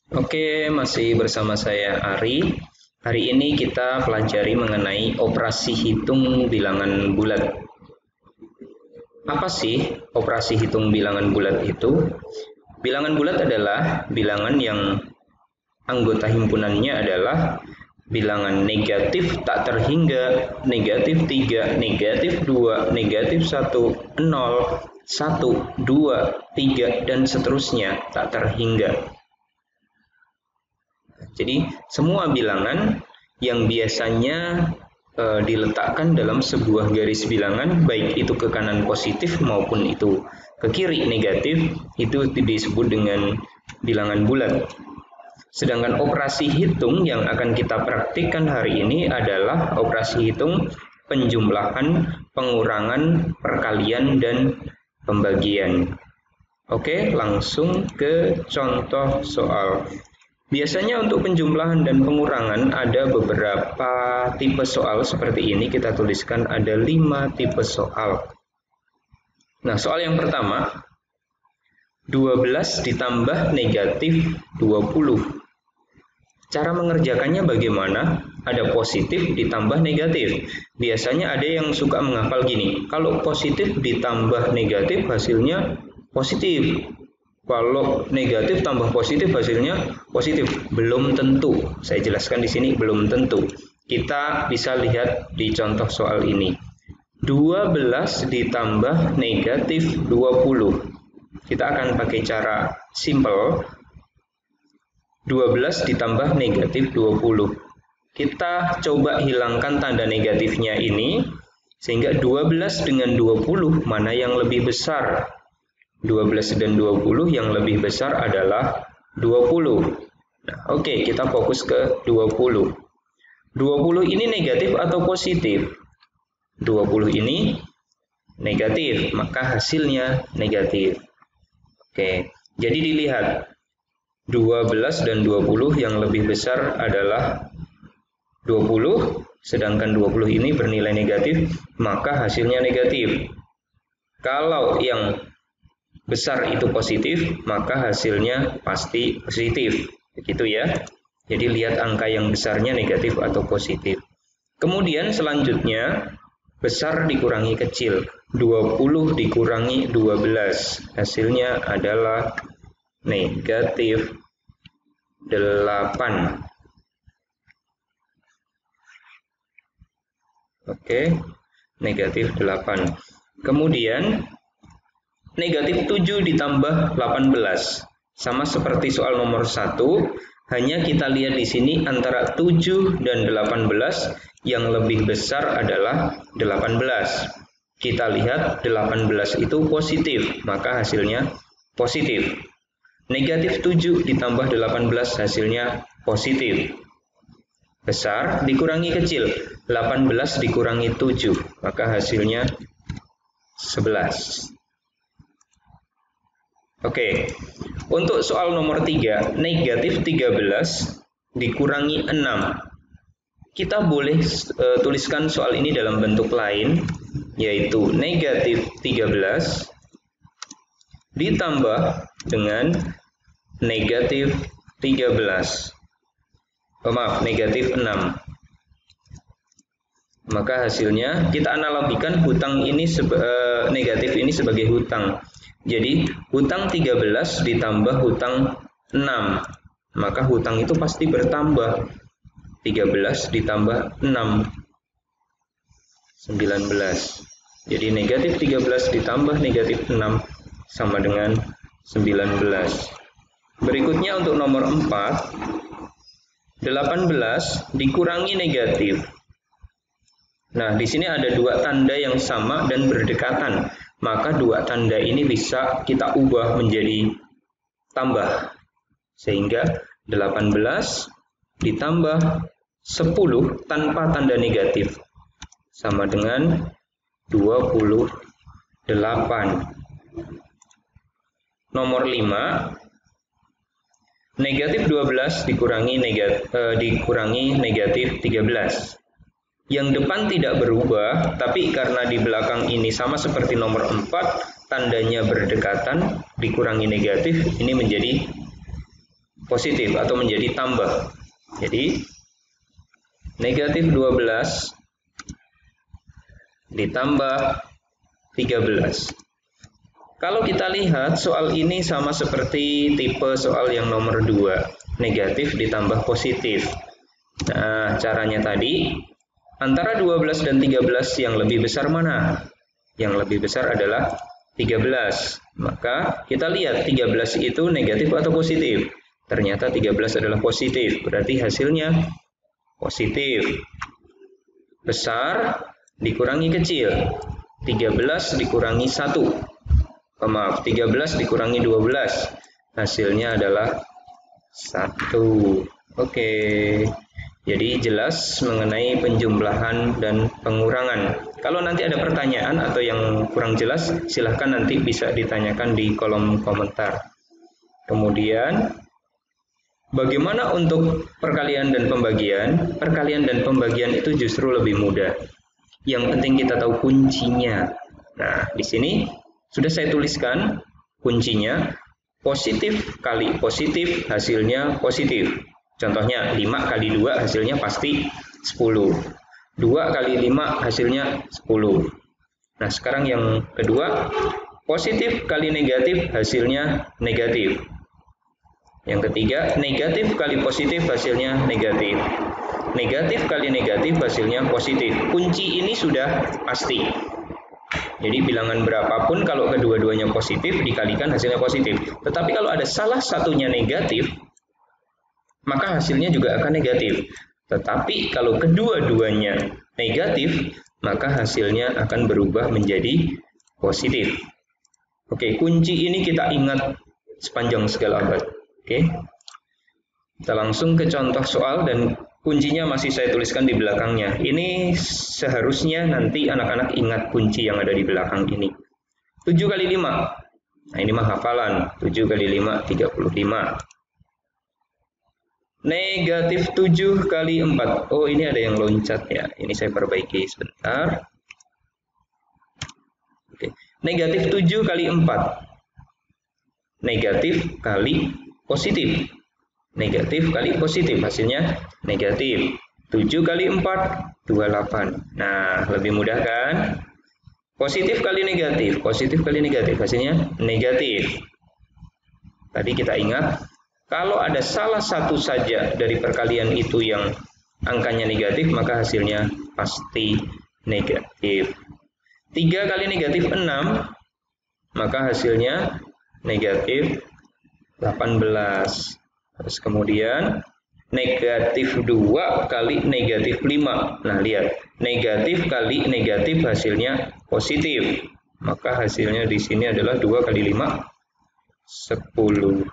Oke, masih bersama saya Ari. Hari ini kita pelajari mengenai operasi hitung bilangan bulat. Apa sih operasi hitung bilangan bulat itu? Bilangan bulat adalah bilangan yang anggota himpunannya adalah bilangan negatif tak terhingga, negatif 3, negatif 2, negatif 1, 0, 1, 2, 3, dan seterusnya tak terhingga. Jadi semua bilangan yang biasanya diletakkan dalam sebuah garis bilangan, baik itu ke kanan positif maupun itu ke kiri negatif, itu disebut dengan bilangan bulat. Sedangkan operasi hitung yang akan kita praktikkan hari ini adalah operasi hitung penjumlahan, pengurangan, perkalian, dan pembagian. Oke, langsung ke contoh soal. Biasanya untuk penjumlahan dan pengurangan ada beberapa tipe soal seperti ini. Kita tuliskan ada 5 tipe soal. Nah, soal yang pertama, 12 ditambah negatif 20. Cara mengerjakannya bagaimana? Ada positif ditambah negatif. Biasanya ada yang suka menghafal gini, kalau positif ditambah negatif hasilnya positif. Kalau negatif tambah positif hasilnya positif. Belum tentu. Saya jelaskan di sini belum tentu. Kita bisa lihat di contoh soal ini. 12 ditambah negatif 20. Kita akan pakai cara simple. 12 ditambah negatif 20. Kita coba hilangkan tanda negatifnya ini. Sehingga 12 dengan 20 mana yang lebih besar? 12 dan 20 yang lebih besar adalah 20. Nah, oke, kita fokus ke 20. 20 ini negatif atau positif? 20 ini negatif, maka hasilnya negatif. Oke, jadi dilihat 12 dan 20 yang lebih besar adalah 20, sedangkan 20 ini bernilai negatif, maka hasilnya negatif. Kalau yang besar itu positif, maka hasilnya pasti positif. Begitu ya. Jadi lihat angka yang besarnya negatif atau positif. Kemudian selanjutnya, besar dikurangi kecil. 20 dikurangi 12. Hasilnya adalah negatif 8. Oke, negatif 8. Kemudian negatif 7 ditambah 18. Sama seperti soal nomor 1, hanya kita lihat di sini antara 7 dan 18 yang lebih besar adalah 18. Kita lihat 18 itu positif, maka hasilnya positif. Negatif 7 ditambah 18 hasilnya positif. Besar dikurangi kecil, 18 dikurangi 7, maka hasilnya 11. Oke, untuk soal nomor 3, negatif 13 dikurangi 6. Kita boleh tuliskan soal ini dalam bentuk lain, yaitu negatif 13 ditambah dengan negatif 13. Negatif 6. Maka hasilnya kita analogikan hutang ini negatif ini sebagai hutang. Jadi hutang 13 ditambah hutang 6, maka hutang itu pasti bertambah. 13 ditambah 6, 19. Jadi negatif 13 ditambah negatif 6 sama dengan 19. Berikutnya untuk nomor 4, 18 dikurangi negatif. Nah, di sini ada dua tanda yang sama dan berdekatan. Maka dua tanda ini bisa kita ubah menjadi tambah. Sehingga 18 ditambah 10 tanpa tanda negatif sama dengan 28. Nomor 5, negatif 12 dikurangi negatif 13. Yang depan tidak berubah, tapi karena di belakang ini sama seperti nomor 4, tandanya berdekatan, dikurangi negatif, ini menjadi positif atau menjadi tambah. Jadi negatif 12 ditambah 13. Kalau kita lihat soal ini sama seperti tipe soal yang nomor 2, negatif ditambah positif. Nah, caranya tadi antara 12 dan 13 yang lebih besar mana? Yang lebih besar adalah 13. Maka kita lihat 13 itu negatif atau positif? Ternyata 13 adalah positif, berarti hasilnya positif. Besar dikurangi kecil. 13 dikurangi 1. Maaf, 13 dikurangi 12. Hasilnya adalah 1. Oke. Jadi jelas mengenai penjumlahan dan pengurangan. Kalau nanti ada pertanyaan atau yang kurang jelas, silahkan nanti bisa ditanyakan di kolom komentar. Kemudian, bagaimana untuk perkalian dan pembagian? Perkalian dan pembagian itu justru lebih mudah. Yang penting kita tahu kuncinya. Nah, di sini sudah saya tuliskan kuncinya. Positif kali positif hasilnya positif. Contohnya 5 kali 2 hasilnya pasti 10. 2 kali 5 hasilnya 10. Nah, sekarang yang kedua, positif kali negatif hasilnya negatif. Yang ketiga, negatif kali positif hasilnya negatif. Negatif kali negatif hasilnya positif. Kunci ini sudah pasti. Jadi bilangan berapapun kalau kedua-duanya positif dikalikan hasilnya positif. Tetapi kalau ada salah satunya negatif, maka hasilnya juga akan negatif. Tetapi kalau kedua-duanya negatif, maka hasilnya akan berubah menjadi positif. Oke, kunci ini kita ingat sepanjang segala abad. Oke, kita langsung ke contoh soal dan kuncinya masih saya tuliskan di belakangnya. Ini seharusnya nanti anak-anak ingat kunci yang ada di belakang ini. 7 kali 5. Nah, ini mah hafalan. 7 kali 5, 35. Negatif 7 kali 4. Oh, ini ada yang loncat ya. Ini saya perbaiki sebentar. Oke. Negatif 7 kali 4. Negatif kali positif. Negatif kali positif. Hasilnya negatif. 7 kali 4, 28. Nah, lebih mudah kan? Positif kali negatif. Positif kali negatif. Hasilnya negatif. Tadi kita ingat, kalau ada salah satu saja dari perkalian itu yang angkanya negatif, maka hasilnya pasti negatif. 3 kali negatif 6, maka hasilnya negatif 18. Terus kemudian negatif 2 kali negatif 5. Nah, lihat. Negatif kali negatif hasilnya positif. Maka hasilnya di sini adalah 2 kali 5, 10.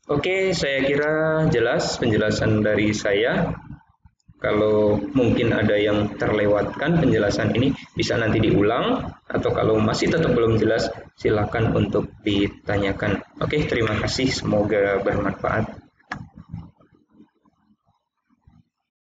Oke, saya kira jelas penjelasan dari saya. Kalau mungkin ada yang terlewatkan penjelasan ini, bisa nanti diulang. Atau kalau masih tetap belum jelas, silakan untuk ditanyakan. Oke, terima kasih. Semoga bermanfaat.